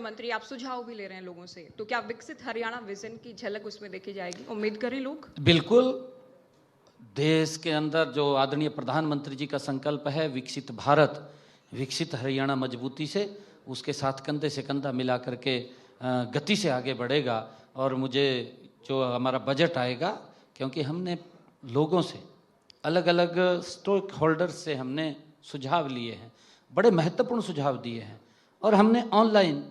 मंत्री आप सुझाव भी ले रहे हैं लोगों से, तो क्या विकसित हरियाणा विजन की झलक उसमें देखी जाएगी? उम्मीद करें लोग। बिल्कुल, देश के अंदर जो आदरणीय प्रधानमंत्री जी का संकल्प है विकसित भारत, विकसित हरियाणा मजबूती से, उसके साथ कंधे से कंधा मिला करके गति से आगे बढ़ेगा। और मुझे जो हमारा बजट आएगा, क्योंकि हमने लोगों से, अलग अलग स्टेक होल्डर्स से हमने सुझाव लिए हैं, बड़े महत्वपूर्ण सुझाव दिए हैं, और हमने online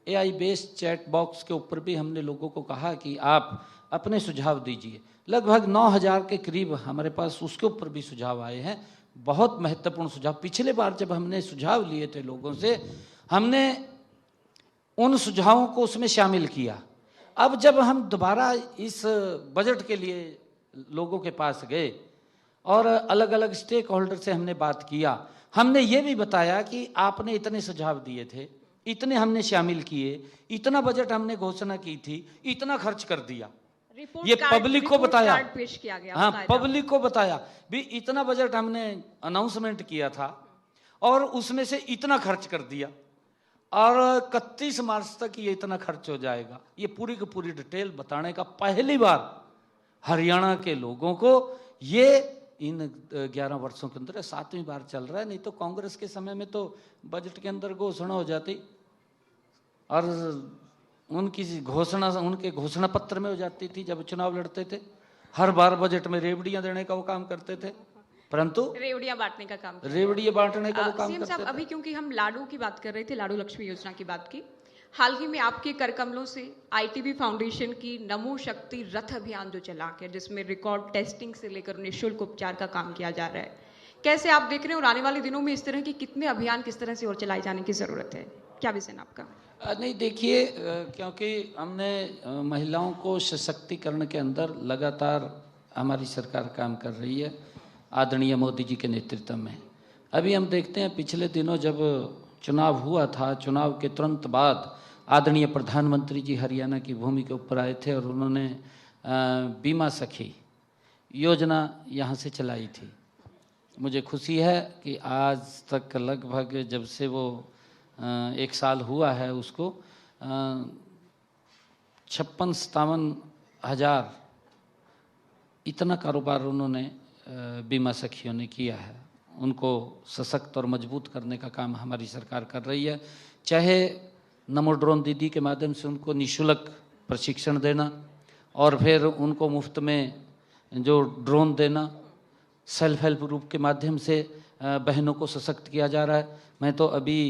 AI based chat box के ऊपर भी हमने लोगों को कहा कि आप अपने सुझाव दीजिए। लगभग 9000 के करीब हमारे पास उसके ऊपर भी सुझाव आए हैं, बहुत महत्वपूर्ण सुझाव। पिछले बार जब हमने सुझाव लिए थे लोगों से, हमने उन सुझावों को उसमें शामिल किया। अब जब हम दोबारा इस बजट के लिए लोगों के पास गए और अलग अलग स्टेक होल्डर से हमने बात किया, हमने ये भी बताया कि आपने इतने सुझाव दिए थे, इतने हमने शामिल किए, इतना बजट हमने घोषणा की थी, इतना खर्च कर दिया, ये पब्लिक को बताया। पेश किया गया, हाँ, पब्लिक को बताया भी इतना बजट हमने अनाउंसमेंट किया था और उसमें से इतना खर्च कर दिया, और 31 मार्च तक ये इतना खर्च हो जाएगा। ये पूरी की पूरी डिटेल बताने का पहली बार हरियाणा के लोगों को ये इन 11 वर्षों के अंदर 7वीं बार चल रहा है। नहीं तो कांग्रेस के समय में तो बजट के अंदर घोषणा हो जाती और उनकी घोषणा उनके घोषणा पत्र में हो जाती थी। जब चुनाव लड़ते थे हर बार बजट में रेवड़ियां देने का वो काम करते थे, परंतु रेवड़ियां बांटने का काम का वो काम सीएम साहब, अभी क्योंकि हम लाडू की बात कर रहे थे, लाडू लक्ष्मी योजना की बात की, हाल ही में आपके कर कमलों से ITB फाउंडेशन की नमो शक्ति रथ अभियान जो चला के, जिसमें रिकॉर्ड टेस्टिंग से लेकर निःशुल्क उपचार का काम किया जा रहा है, कैसे आप देख रहे हैं? और आने वाले दिनों में इस तरह के कितने अभियान किस तरह से और चलाए जाने की जरूरत है? क्या विजन आपका? नहीं, देखिए, क्योंकि हमने महिलाओं को सशक्तिकरण के अंदर लगातार हमारी सरकार काम कर रही है आदरणीय मोदी जी के नेतृत्व में। अभी हम देखते हैं पिछले दिनों जब चुनाव हुआ था, चुनाव के तुरंत बाद आदरणीय प्रधानमंत्री जी हरियाणा की भूमि के ऊपर आए थे और उन्होंने बीमा सखी योजना यहाँ से चलाई थी। मुझे खुशी है कि आज तक लगभग जब से वो 1 साल हुआ है उसको 56-57 हज़ार इतना कारोबार उन्होंने बीमा सखियों ने किया है। उनको सशक्त और मजबूत करने का काम हमारी सरकार कर रही है, चाहे नमो ड्रोन दीदी के माध्यम से उनको निःशुल्क प्रशिक्षण देना और फिर उनको मुफ्त में जो ड्रोन देना, सेल्फ हेल्प ग्रुप के माध्यम से बहनों को सशक्त किया जा रहा है। मैं तो अभी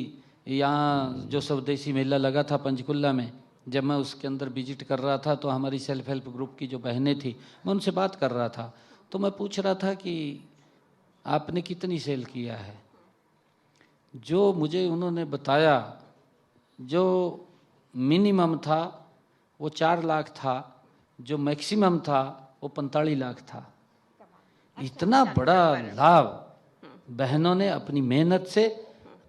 यहाँ जो स्वदेशी मेला लगा था पंचकुला में, जब मैं उसके अंदर विजिट कर रहा था तो हमारी सेल्फ हेल्प ग्रुप की जो बहनें थी, मैं उनसे बात कर रहा था, तो मैं पूछ रहा था कि आपने कितनी सेल किया है। जो मुझे उन्होंने बताया, जो मिनिमम था वो 4 लाख था, जो मैक्सिमम था वो 45 लाख था। इतना बड़ा लाभ बहनों ने अपनी मेहनत से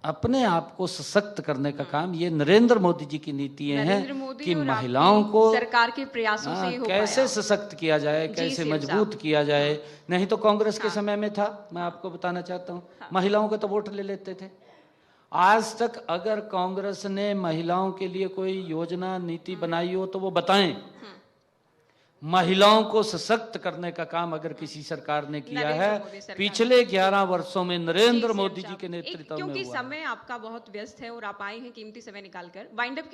अपने आप को सशक्त करने का काम, ये नरेंद्र मोदी जी की नीतियां हैं कि महिलाओं को सरकार के प्रयासों से कैसे सशक्त किया जाए, कैसे मजबूत किया जाए। नहीं तो कांग्रेस के समय में था, मैं आपको बताना चाहता हूँ, महिलाओं को तो वोट ले लेते थे। आज तक अगर कांग्रेस ने महिलाओं के लिए कोई योजना नीति बनाई हो तो वो बताएं। महिलाओं को सशक्त करने का काम अगर किसी सरकार ने किया है पिछले 11 वर्षों में नरेंद्र मोदी जी के नेतृत्व में हुआ। क्योंकि समय आपका बहुत व्यस्त है और आप आए हैं कीमती समय निकालकर। Wind up